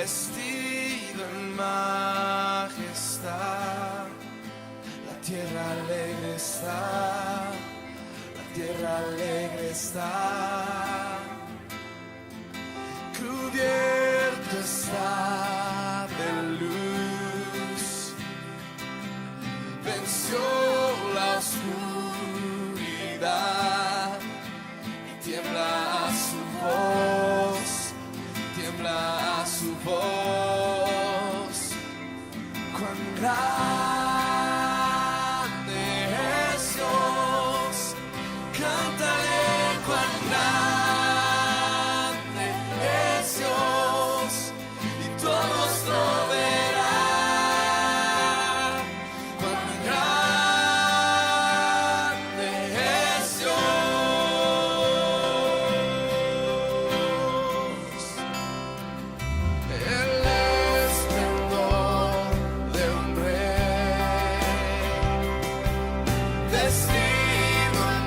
vestido en majestad. La tierra alegre está, la tierra alegre está, cubierto está de luz, venció la oscuridad y tiembla a su voz, tiembla a su voz. Cuán grande es Dios, cantaré cuán grande es Dios, y todos lo verán. Cuán grande es Dios. El esplendor de un rey, vestido en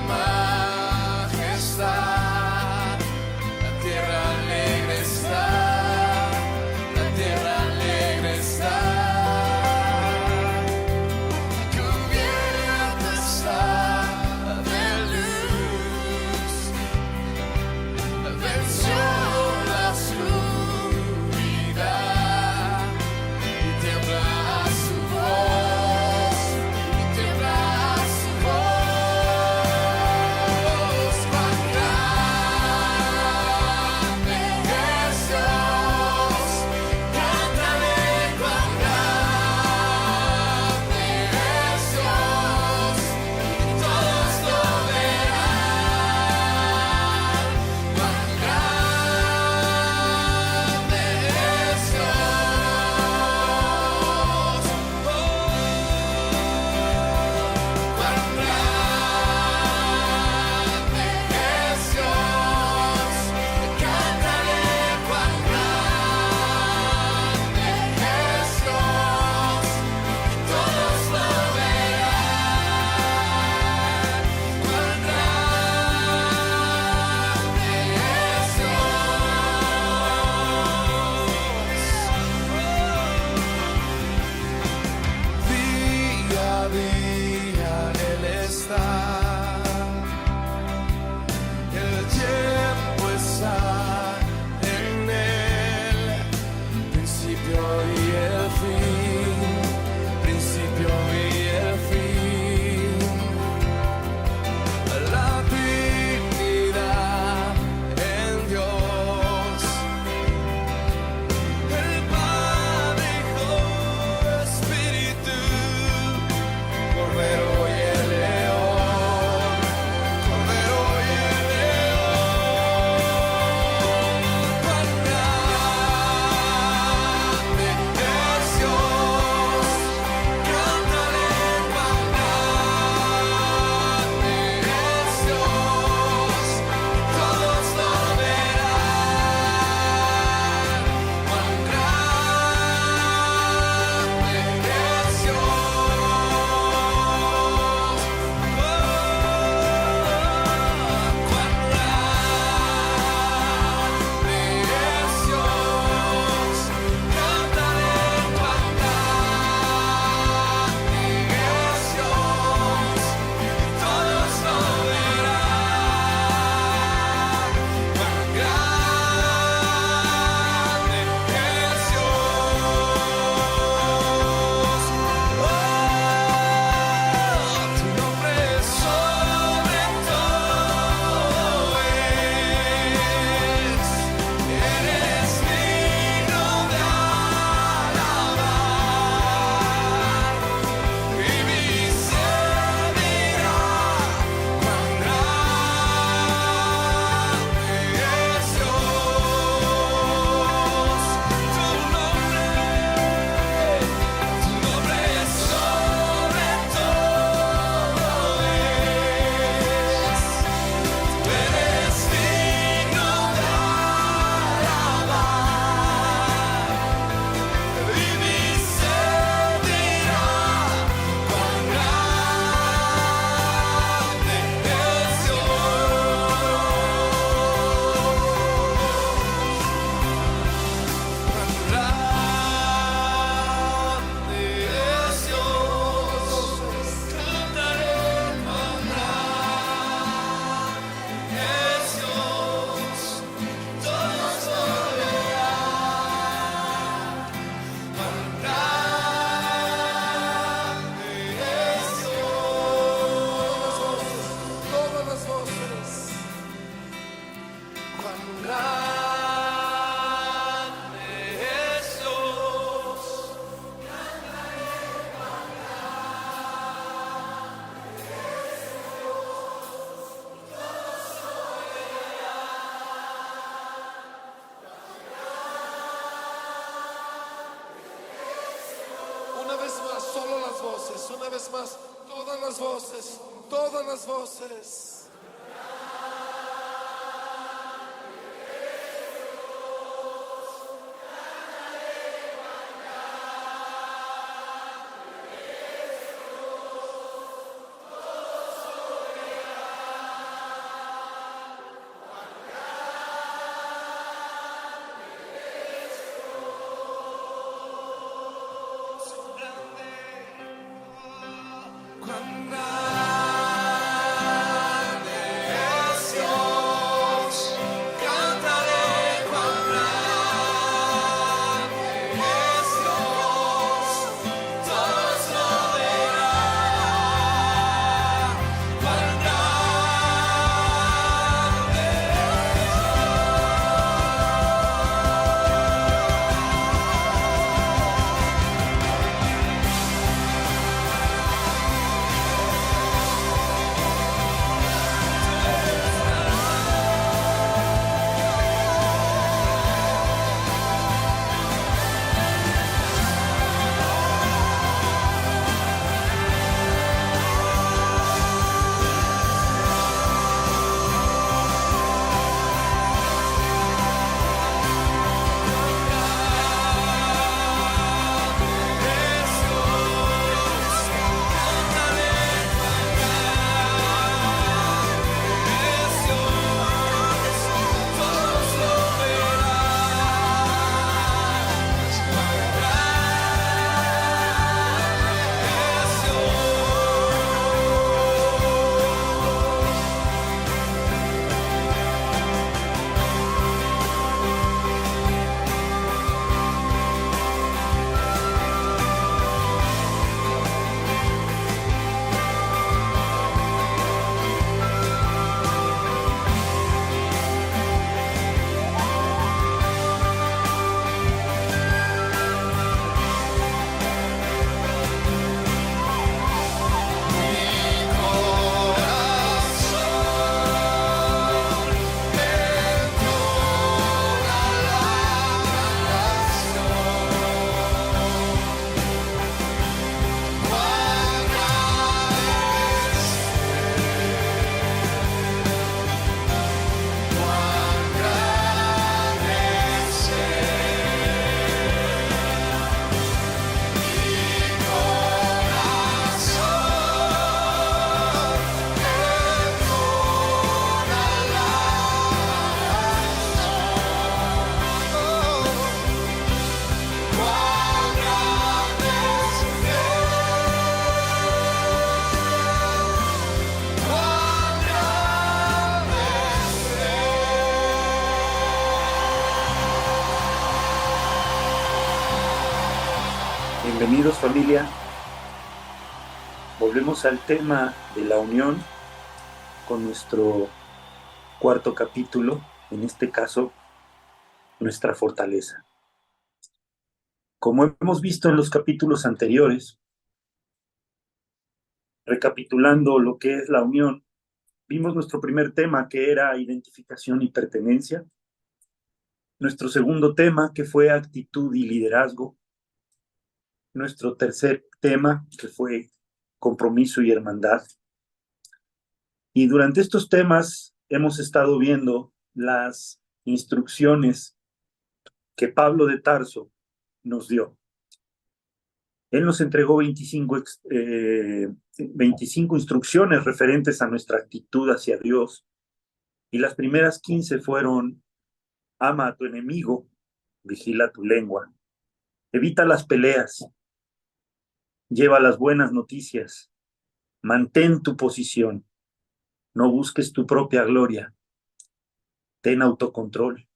majestad. voces, una vez más, todas las voces, todas las voces. Cuán grande es Dios, cantaré cuán grande es Dios, todos lo verán, cuán grande Bienvenidos familia, volvemos al tema de la unión con nuestro cuarto capítulo, en este caso, nuestra fortaleza. Como hemos visto en los capítulos anteriores, recapitulando lo que es la unión, vimos nuestro primer tema que era identificación y pertenencia, nuestro segundo tema que fue actitud y liderazgo, nuestro tercer tema que fue compromiso y hermandad. Y durante estos temas hemos estado viendo las instrucciones que Pablo de Tarso nos dio. Él nos entregó 25 instrucciones referentes a nuestra actitud hacia Dios. Y las primeras 15 fueron: ama a tu enemigo, vigila tu lengua, evita las peleas, lleva las buenas noticias, mantén tu posición, no busques tu propia gloria, ten autocontrol,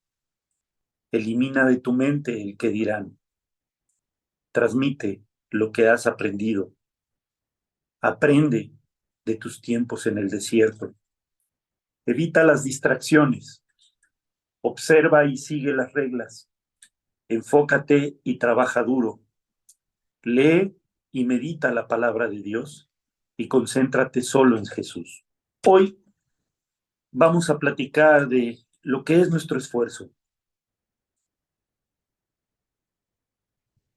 elimina de tu mente el que dirán, transmite lo que has aprendido, aprende de tus tiempos en el desierto, evita las distracciones, observa y sigue las reglas, enfócate y trabaja duro, lee y medita la palabra de Dios y concéntrate solo en Jesús. Hoy vamos a platicar de lo que es nuestro esfuerzo.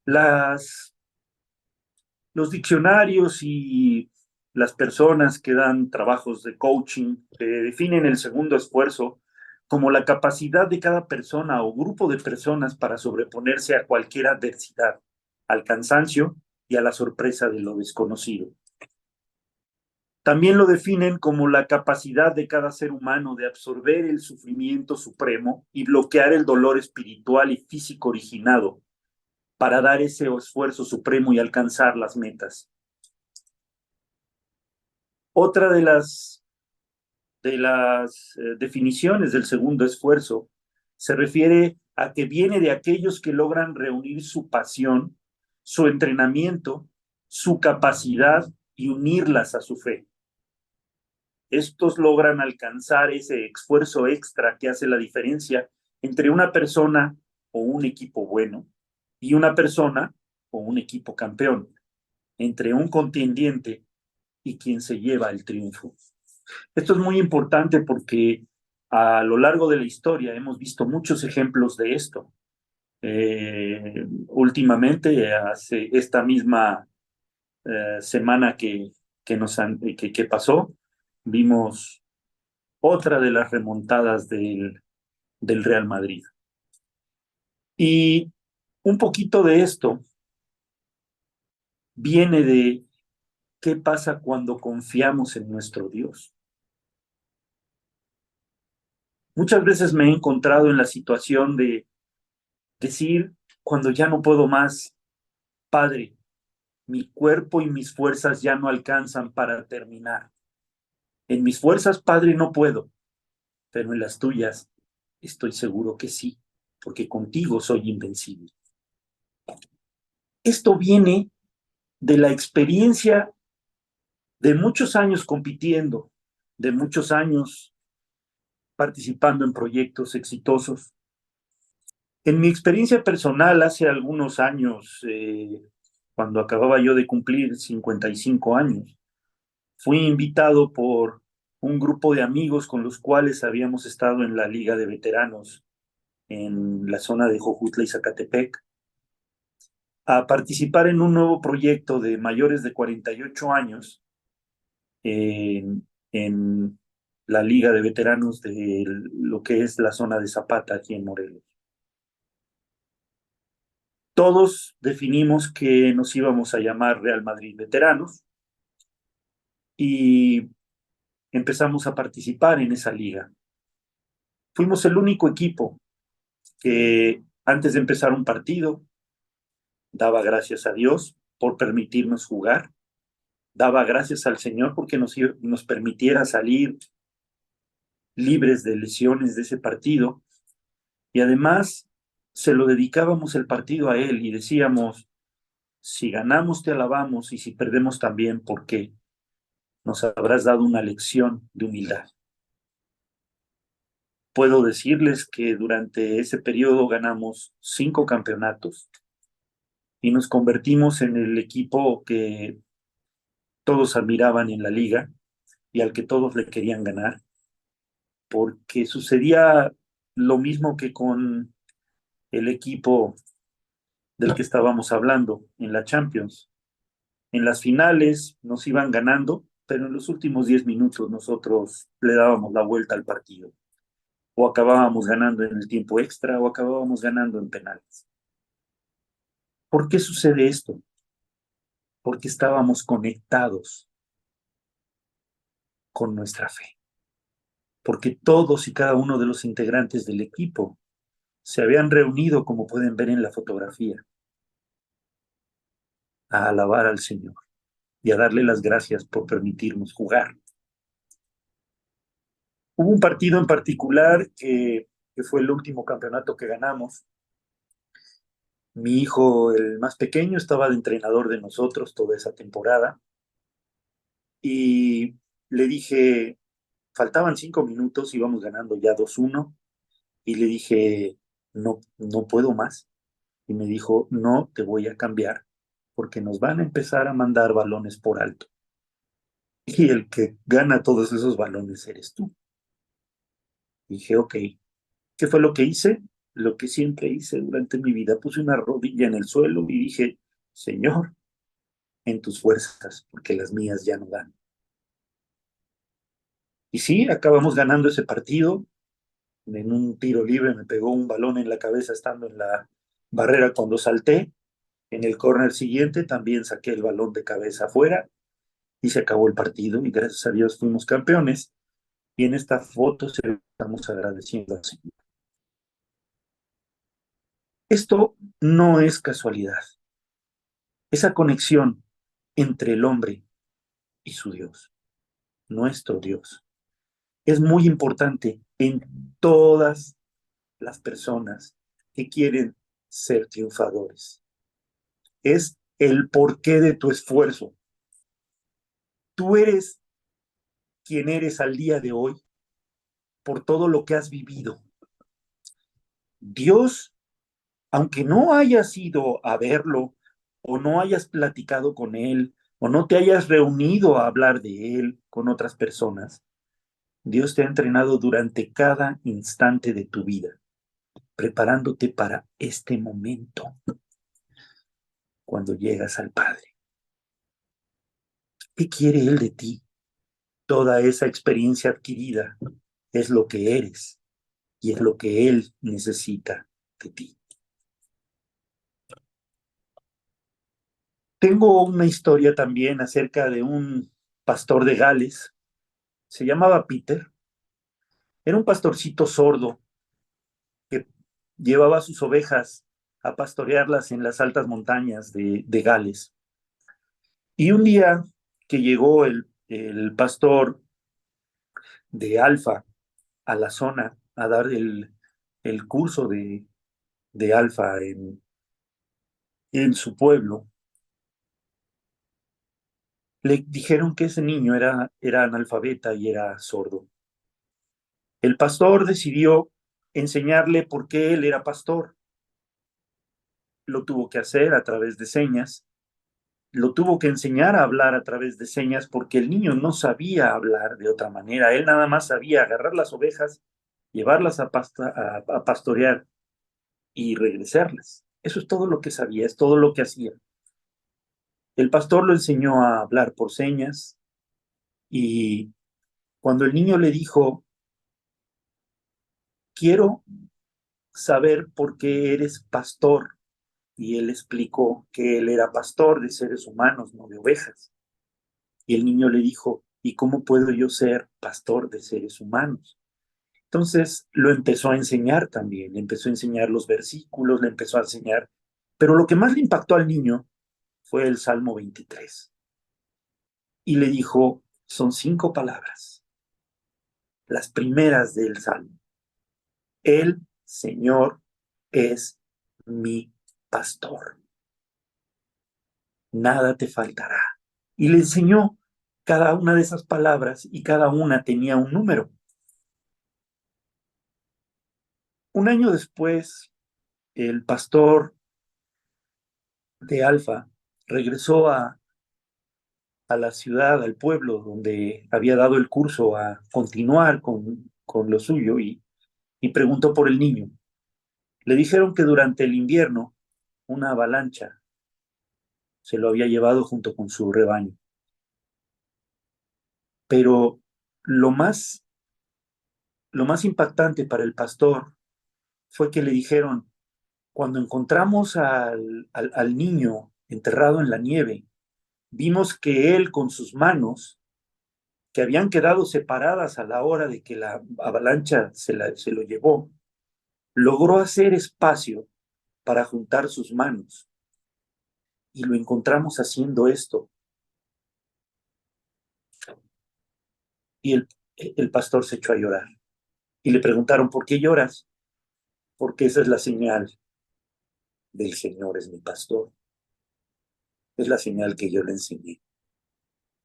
Las Los diccionarios y las personas que dan trabajos de coaching definen el segundo esfuerzo como la capacidad de cada persona o grupo de personas para sobreponerse a cualquier adversidad, al cansancio y a la sorpresa de lo desconocido. También lo definen como la capacidad de cada ser humano de absorber el sufrimiento supremo y bloquear el dolor espiritual y físico originado para dar ese esfuerzo supremo y alcanzar las metas. Otra de las definiciones del segundo esfuerzo se refiere a que viene de aquellos que logran reunir su pasión, su entrenamiento, su capacidad y unirlas a su fe. Estos logran alcanzar ese esfuerzo extra que hace la diferencia entre una persona o un equipo bueno y una persona o un equipo campeón, entre un contendiente y quien se lleva el triunfo. Esto es muy importante porque a lo largo de la historia hemos visto muchos ejemplos de esto. Últimamente, hace esta misma semana que pasó, vimos otra de las remontadas del Real Madrid. Y un poquito de esto viene de qué pasa cuando confiamos en nuestro Dios. Muchas veces me he encontrado en la situación de decir, cuando ya no puedo más, Padre, mi cuerpo y mis fuerzas ya no alcanzan para terminar. En mis fuerzas, Padre, no puedo, pero en las tuyas estoy seguro que sí, porque contigo soy invencible. Esto viene de la experiencia de muchos años compitiendo, de muchos años participando en proyectos exitosos. En mi experiencia personal, hace algunos años, cuando acababa yo de cumplir 55 años, fui invitado por un grupo de amigos con los cuales habíamos estado en la Liga de Veteranos en la zona de Jojutla y Zacatepec, a participar en un nuevo proyecto de mayores de 48 años en la Liga de Veteranos de lo que es la zona de Zapata aquí en Morelos. Todos definimos que nos íbamos a llamar Real Madrid Veteranos y empezamos a participar en esa liga. Fuimos el único equipo que antes de empezar un partido daba gracias a Dios por permitirnos jugar, daba gracias al Señor porque nos permitiera salir libres de lesiones de ese partido y además se lo dedicábamos el partido a Él y decíamos, si ganamos te alabamos y si perdemos también porque nos habrás dado una lección de humildad. Puedo decirles que durante ese periodo ganamos 5 campeonatos y nos convertimos en el equipo que todos admiraban en la liga y al que todos le querían ganar, porque sucedía lo mismo que con el equipo del que estábamos hablando en la Champions. En las finales nos iban ganando, pero en los últimos 10 minutos nosotros le dábamos la vuelta al partido. O acabábamos ganando en el tiempo extra o acabábamos ganando en penales. ¿Por qué sucede esto? Porque estábamos conectados con nuestra fe. Porque todos y cada uno de los integrantes del equipo se habían reunido, como pueden ver en la fotografía, a alabar al Señor y a darle las gracias por permitirnos jugar. Hubo un partido en particular que fue el último campeonato que ganamos. Mi hijo, el más pequeño, estaba de entrenador de nosotros toda esa temporada y le dije, faltaban 5 minutos, íbamos ganando ya 2-1 y le dije, no, no puedo más. Y me dijo, no te voy a cambiar porque nos van a empezar a mandar balones por alto. Y el que gana todos esos balones eres tú. Dije, ok, ¿qué fue lo que hice? Lo que siempre hice durante mi vida. Puse una rodilla en el suelo y dije, Señor, en tus fuerzas, porque las mías ya no dan. Y sí, acabamos ganando ese partido. En un tiro libre me pegó un balón en la cabeza estando en la barrera cuando salté. En el córner siguiente también saqué el balón de cabeza afuera y se acabó el partido y gracias a Dios fuimos campeones. Y en esta foto se lo estamos agradeciendo al Señor. Esto no es casualidad. Esa conexión entre el hombre y su Dios, nuestro Dios, es muy importante en todas las personas que quieren ser triunfadores. Es el porqué de tu esfuerzo. Tú eres quien eres al día de hoy por todo lo que has vivido. Dios, aunque no hayas ido a verlo o no hayas platicado con él o no te hayas reunido a hablar de él con otras personas, Dios te ha entrenado durante cada instante de tu vida, preparándote para este momento cuando llegas al Padre. ¿Qué quiere Él de ti? Toda esa experiencia adquirida es lo que eres y es lo que Él necesita de ti. Tengo una historia también acerca de un pastor de Gales. Se llamaba Peter. Era un pastorcito sordo que llevaba sus ovejas a pastorearlas en las altas montañas de Gales. Y un día que llegó el pastor de Alfa a la zona a dar el curso de Alfa en su pueblo, le dijeron que ese niño era analfabeta y era sordo. El pastor decidió enseñarle por qué él era pastor. Lo tuvo que hacer a través de señas, lo tuvo que enseñar a hablar a través de señas porque el niño no sabía hablar de otra manera. Él nada más sabía agarrar las ovejas, llevarlas a pastorear y regresarlas. Eso es todo lo que sabía, es todo lo que hacía. El pastor lo enseñó a hablar por señas y cuando el niño le dijo, quiero saber por qué eres pastor, y él explicó que él era pastor de seres humanos, no de ovejas. Y el niño le dijo, ¿y cómo puedo yo ser pastor de seres humanos? Entonces lo empezó a enseñar también, le empezó a enseñar los versículos, le empezó a enseñar, pero lo que más le impactó al niño fue el Salmo 23. Y le dijo, son 5 palabras, las primeras del Salmo. El Señor es mi pastor, nada te faltará. Y le enseñó cada una de esas palabras y cada una tenía un número. Un año después, el pastor de Alfa regresó a la ciudad, al pueblo donde había dado el curso a continuar con lo suyo y preguntó por el niño. Le dijeron que durante el invierno una avalancha se lo había llevado junto con su rebaño. Pero lo más, lo más impactante para el pastor fue que le dijeron, cuando encontramos al niño enterrado en la nieve, vimos que él con sus manos, que habían quedado separadas a la hora de que la avalancha se lo llevó, logró hacer espacio para juntar sus manos. Y lo encontramos haciendo esto. Y el pastor se echó a llorar. Y le preguntaron, ¿por qué lloras? Porque esa es la señal del Señor es mi pastor. Es la señal que yo le enseñé.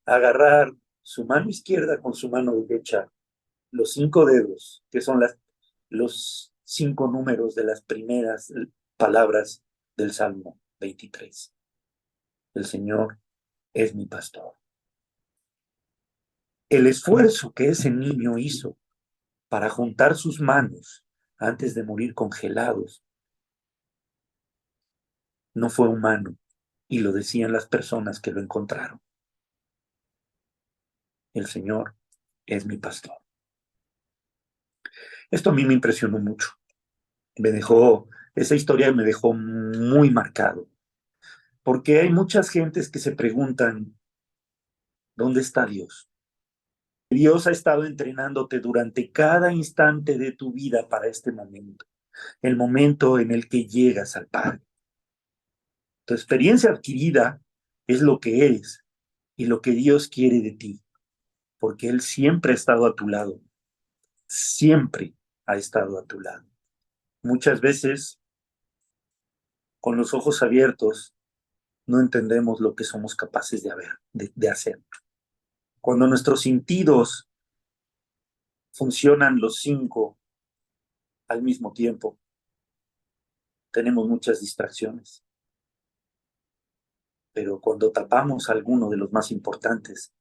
Agarrar su mano izquierda con su mano derecha, los 5 dedos, que son los 5 números de las primeras palabras del Salmo 23. El Señor es mi pastor. El esfuerzo que ese niño hizo para juntar sus manos antes de morir congelados no fue humano, Y lo decían las personas que lo encontraron. El Señor es mi pastor. Esto a mí me impresionó mucho. Esa historia me dejó muy marcado, porque hay muchas gentes que se preguntan, ¿dónde está Dios? Dios ha estado entrenándote durante cada instante de tu vida para este momento, el momento en el que llegas al Padre. Tu experiencia adquirida es lo que eres y lo que Dios quiere de ti, porque Él siempre ha estado a tu lado, siempre ha estado a tu lado. Muchas veces, con los ojos abiertos, no entendemos lo que somos capaces de hacer. Cuando nuestros sentidos funcionan los 5 al mismo tiempo, tenemos muchas distracciones. Pero cuando tapamos alguno de los más importantes,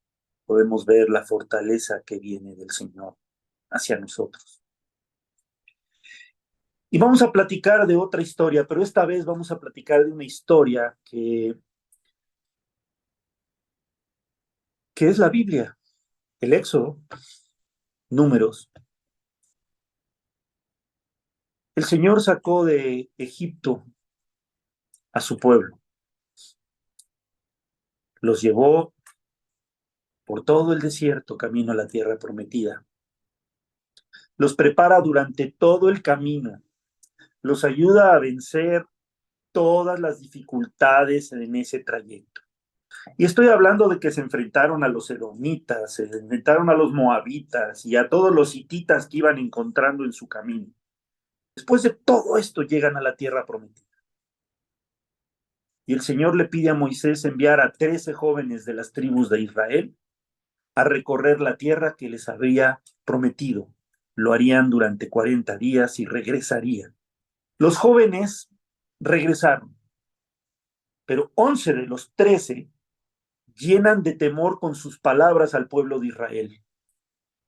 podemos ver la fortaleza que viene del Señor hacia nosotros. Y vamos a platicar de otra historia, pero esta vez vamos a platicar de una historia que es la Biblia, el Éxodo, Números. El Señor sacó de Egipto a su pueblo, los llevó por todo el desierto camino a la tierra prometida. Los prepara durante todo el camino, los ayuda a vencer todas las dificultades en ese trayecto. Y estoy hablando de que se enfrentaron a los edomitas, se enfrentaron a los moabitas y a todos los hititas que iban encontrando en su camino. Después de todo esto llegan a la tierra prometida. Y el Señor le pide a Moisés enviar a 13 jóvenes de las tribus de Israel a recorrer la tierra que les había prometido. Lo harían durante 40 días y regresarían. Los jóvenes regresaron, pero 11 de los 13 llenan de temor con sus palabras al pueblo de Israel.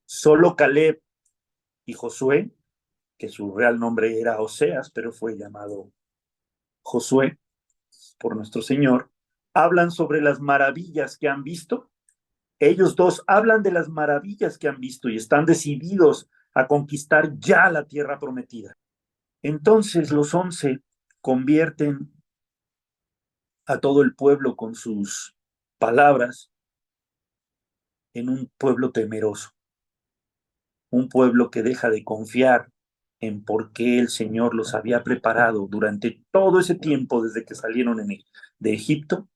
Solo Caleb y Josué, que su real nombre era Oseas, pero fue llamado Josué por nuestro Señor, hablan sobre las maravillas que han visto. Ellos dos hablan de las maravillas que han visto y están decididos a conquistar ya la tierra prometida. Entonces los 11 convierten a todo el pueblo con sus palabras en un pueblo temeroso, un pueblo que deja de confiar en por qué el Señor los había preparado durante todo ese tiempo desde que salieron de Egipto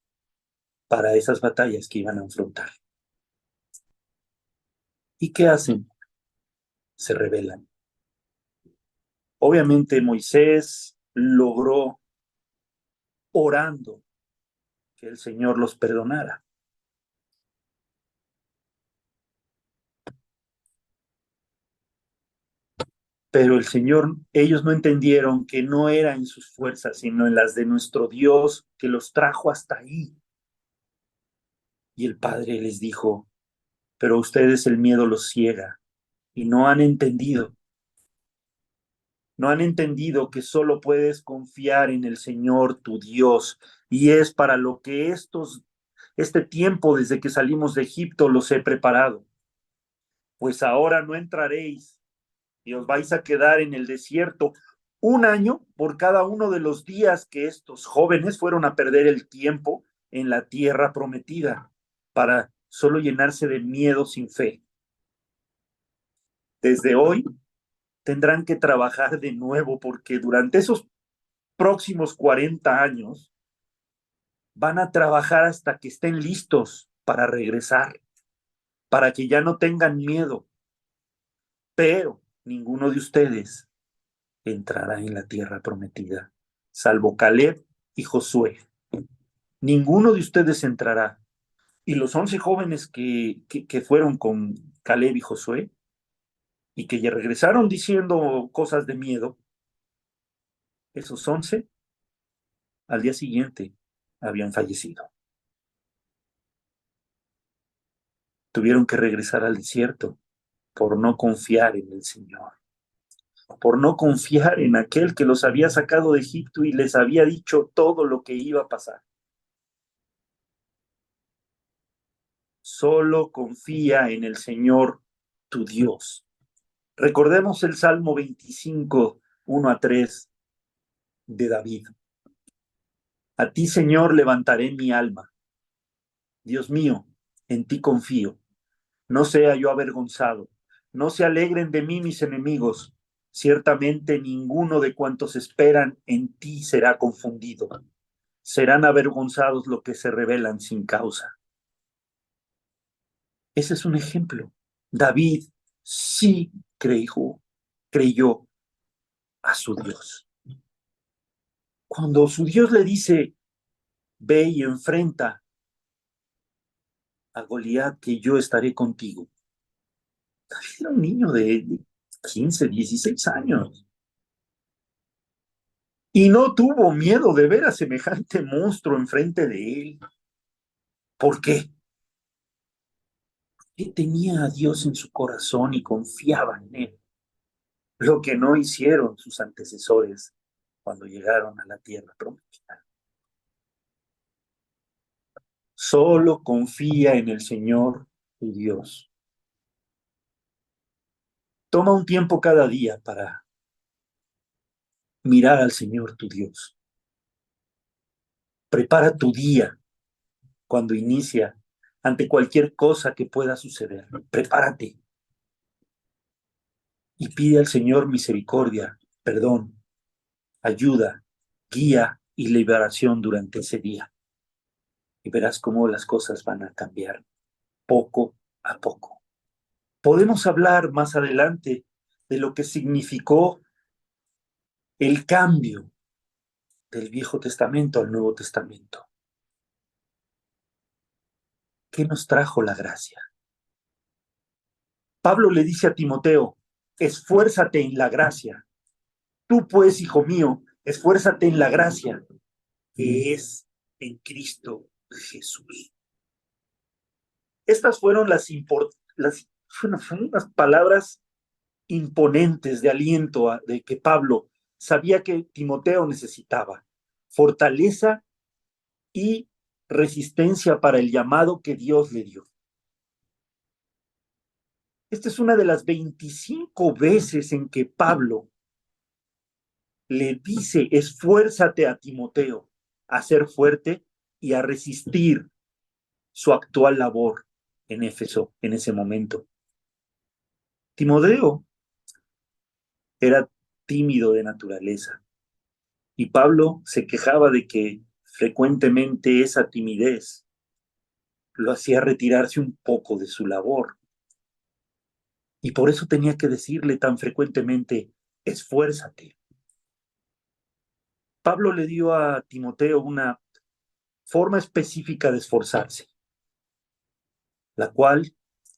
para esas batallas que iban a enfrentar. ¿Y qué hacen? Se rebelan. Obviamente Moisés logró, orando, que el Señor los perdonara. Pero el Señor, ellos no entendieron que no era en sus fuerzas, sino en las de nuestro Dios que los trajo hasta ahí. Y el Padre les dijo, pero a ustedes el miedo los ciega y no han entendido. No han entendido que solo puedes confiar en el Señor tu Dios y es para lo que este tiempo desde que salimos de Egipto los he preparado. Pues ahora no entraréis y os vais a quedar en el desierto 1 año por cada uno de los días que estos jóvenes fueron a perder el tiempo en la tierra prometida para solo llenarse de miedo sin fe. Desde hoy tendrán que trabajar de nuevo porque durante esos próximos 40 años van a trabajar hasta que estén listos para regresar, para que ya no tengan miedo. Pero ninguno de ustedes entrará en la tierra prometida, salvo Caleb y Josué. Ninguno de ustedes entrará. Y los 11 jóvenes que fueron con Caleb y Josué y que ya regresaron diciendo cosas de miedo, esos 11 al día siguiente habían fallecido. Tuvieron que regresar al desierto por no confiar en el Señor, por no confiar en aquel que los había sacado de Egipto y les había dicho todo lo que iba a pasar. Solo confía en el Señor tu Dios. Recordemos el Salmo 25, 1-3 de David. A ti, Señor, levantaré mi alma. Dios mío, en ti confío. No sea yo avergonzado. No se alegren de mí mis enemigos. Ciertamente ninguno de cuantos esperan en ti será confundido. Serán avergonzados los que se rebelan sin causa. Ese es un ejemplo. David sí creyó a su Dios. Cuando su Dios le dice, ve y enfrenta a Goliat, que yo estaré contigo. David era un niño de 15, 16 años. Y no tuvo miedo de ver a semejante monstruo enfrente de él. ¿Por qué? Él tenía a Dios en su corazón y confiaba en él. Lo que no hicieron sus antecesores cuando llegaron a la tierra prometida. Solo confía en el Señor tu Dios. Toma un tiempo cada día para mirar al Señor tu Dios. Prepara tu día cuando inicia ante cualquier cosa que pueda suceder. Prepárate y pide al Señor misericordia, perdón, ayuda, guía y liberación durante ese día. Y verás cómo las cosas van a cambiar poco a poco. Podemos hablar más adelante de lo que significó el cambio del Viejo Testamento al Nuevo Testamento. ¿Qué nos trajo la gracia? Pablo le dice a Timoteo, esfuérzate en la gracia. Tú pues, hijo mío, esfuérzate en la gracia que es en Cristo Jesús. Estas fueron fueron unas palabras imponentes de aliento de que Pablo sabía que Timoteo necesitaba. Fortaleza y resistencia para el llamado que Dios le dio. Esta es una de las 25 veces en que Pablo le dice, esfuérzate a Timoteo a ser fuerte y a resistir su actual labor en Éfeso en ese momento. Timoteo era tímido de naturaleza y Pablo se quejaba de que frecuentemente esa timidez lo hacía retirarse un poco de su labor. Y por eso tenía que decirle tan frecuentemente, esfuérzate. Pablo le dio a Timoteo una forma específica de esforzarse, la cual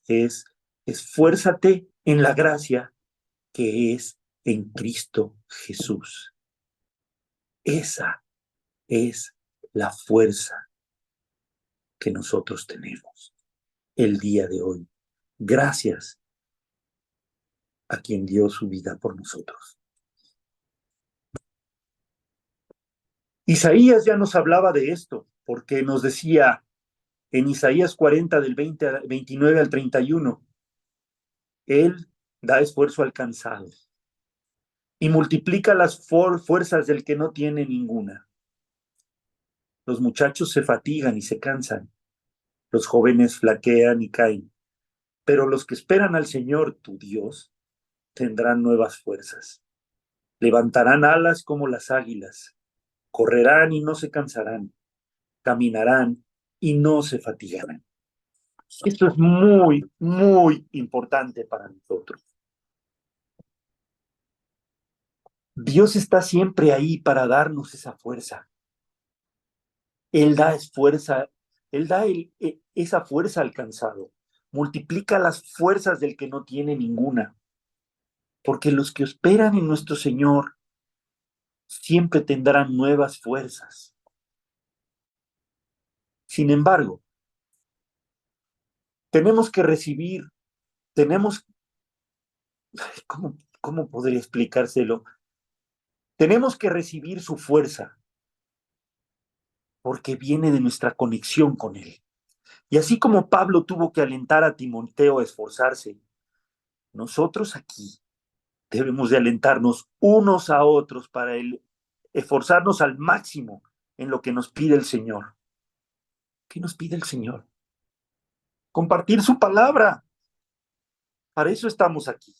es, esfuérzate en la gracia que es en Cristo Jesús. Esa es la fuerza que nosotros tenemos el día de hoy, gracias a quien dio su vida por nosotros. Isaías ya nos hablaba de esto, porque nos decía en Isaías 40, del 29 al 31, Él da esfuerzo al cansado y multiplica las fuerzas del que no tiene ninguna. Los muchachos se fatigan y se cansan, los jóvenes flaquean y caen, pero los que esperan al Señor, tu Dios, tendrán nuevas fuerzas. Levantarán alas como las águilas, correrán y no se cansarán, caminarán y no se fatigarán. Esto es muy, muy importante para nosotros. Dios está siempre ahí para darnos esa fuerza. Él da fuerza, Él da esa fuerza al cansado. Multiplica las fuerzas del que no tiene ninguna. Porque los que esperan en nuestro Señor siempre tendrán nuevas fuerzas. Sin embargo, tenemos que recibir, ¿cómo podría explicárselo? Tenemos que recibir su fuerza porque viene de nuestra conexión con Él. Y así como Pablo tuvo que alentar a Timoteo a esforzarse, nosotros aquí debemos de alentarnos unos a otros para esforzarnos al máximo en lo que nos pide el Señor. ¿Qué nos pide el Señor? Compartir su palabra. Para eso estamos aquí,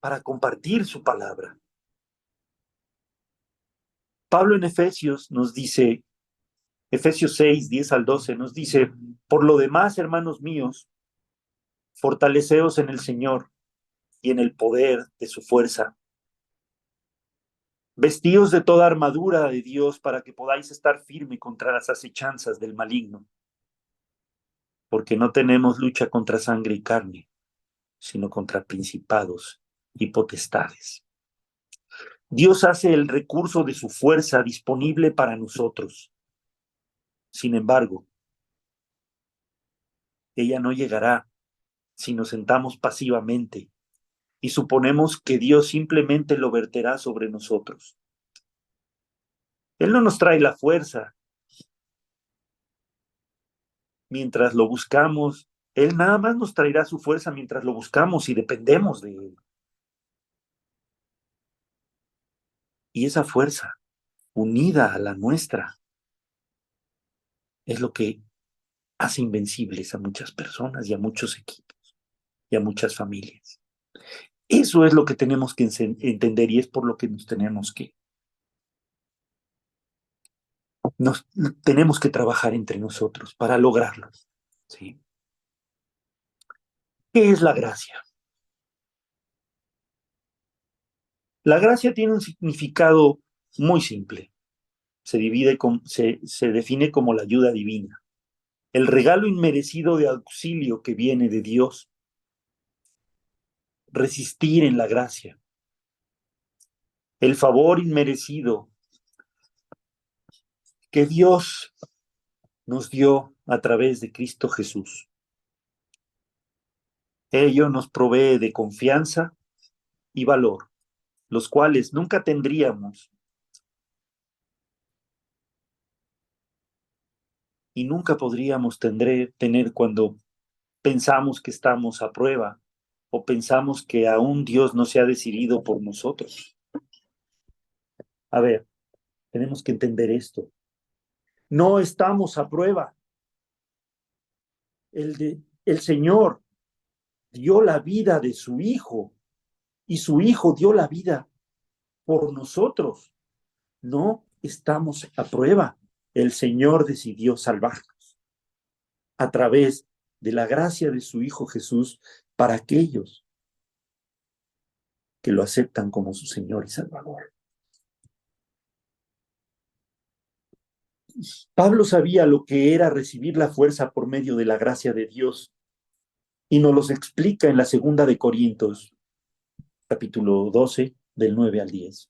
para compartir su palabra. Pablo en Efesios nos dice, Efesios 6, 10 al 12, nos dice, por lo demás, hermanos míos, fortaleceos en el Señor y en el poder de su fuerza. Vestíos de toda armadura de Dios para que podáis estar firme contra las acechanzas del maligno, porque no tenemos lucha contra sangre y carne, sino contra principados y potestades. Dios hace el recurso de su fuerza disponible para nosotros. Sin embargo, ella no llegará si nos sentamos pasivamente y suponemos que Dios simplemente lo verterá sobre nosotros. Él no nos trae la fuerza mientras lo buscamos. Él nada más nos traerá su fuerza mientras lo buscamos y dependemos de Él. Y esa fuerza, unida a la nuestra, es lo que hace invencibles a muchas personas y a muchos equipos y a muchas familias. Eso es lo que tenemos que entender y es por lo que nos tenemos que trabajar entre nosotros para lograrlo. ¿Sí? ¿Qué es la gracia? La gracia tiene un significado muy simple. Se define como la ayuda divina, el regalo inmerecido de auxilio que viene de Dios, resistir en la gracia, el favor inmerecido que Dios nos dio a través de Cristo Jesús. Ello nos provee de confianza y valor, los cuales nunca tendríamos y nunca podríamos tener cuando pensamos que estamos a prueba o pensamos que aún Dios no se ha decidido por nosotros. A ver, tenemos que entender esto. No estamos a prueba. El Señor dio la vida de su Hijo y su Hijo dio la vida por nosotros. No estamos a prueba. El Señor decidió salvarnos a través de la gracia de su Hijo Jesús para aquellos que lo aceptan como su Señor y Salvador. Pablo sabía lo que era recibir la fuerza por medio de la gracia de Dios y nos los explica en la segunda de Corintios, capítulo 12, del 9 al 10.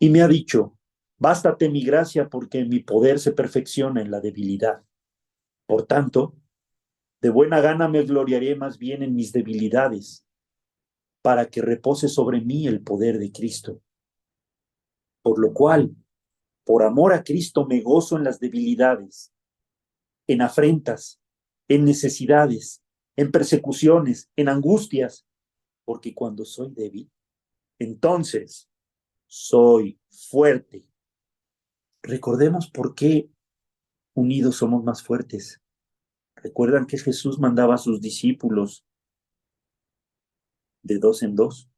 Y me ha dicho, bástate mi gracia porque mi poder se perfecciona en la debilidad. Por tanto, de buena gana me gloriaré más bien en mis debilidades, para que repose sobre mí el poder de Cristo. Por lo cual, por amor a Cristo me gozo en las debilidades, en afrentas, en necesidades, en persecuciones, en angustias, porque cuando soy débil, entonces soy fuerte. Recordemos por qué unidos somos más fuertes. Recuerdan que Jesús mandaba a sus discípulos de dos en dos,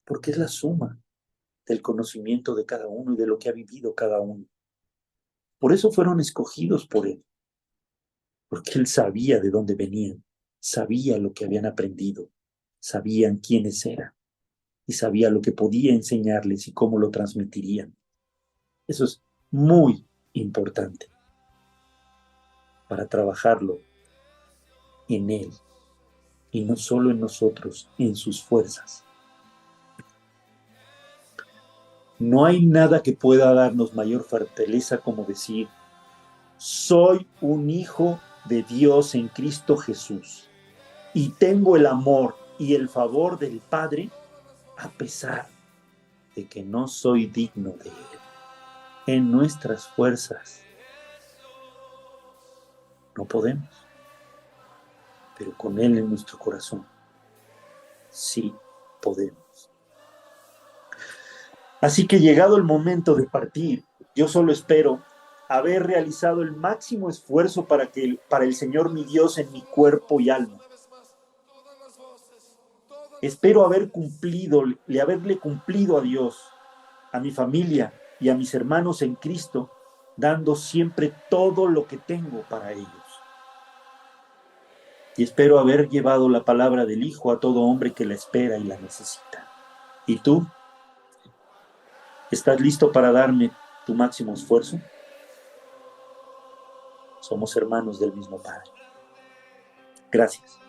porque es la suma del conocimiento de cada uno y de lo que ha vivido cada uno. Por eso fueron escogidos por Él, porque Él sabía de dónde venían, sabía lo que habían aprendido, sabían quiénes eran y sabía lo que podía enseñarles y cómo lo transmitirían. Eso es muy importante para trabajarlo en Él y no solo en nosotros, en sus fuerzas. No hay nada que pueda darnos mayor fortaleza como decir, soy un hijo de Dios en Cristo Jesús y tengo el amor y el favor del Padre a pesar de que no soy digno de Él. En nuestras fuerzas No podemos, pero con Él en nuestro corazón, sí podemos. Así que llegado el momento de partir, yo solo espero haber realizado el máximo esfuerzo para el Señor mi Dios en mi cuerpo y alma. Espero haberle cumplido a Dios, a mi familia y a mis hermanos en Cristo, dando siempre todo lo que tengo para ellos. Y espero haber llevado la palabra del Hijo a todo hombre que la espera y la necesita. ¿Y tú? ¿Estás listo para darme tu máximo esfuerzo? Somos hermanos del mismo Padre. Gracias.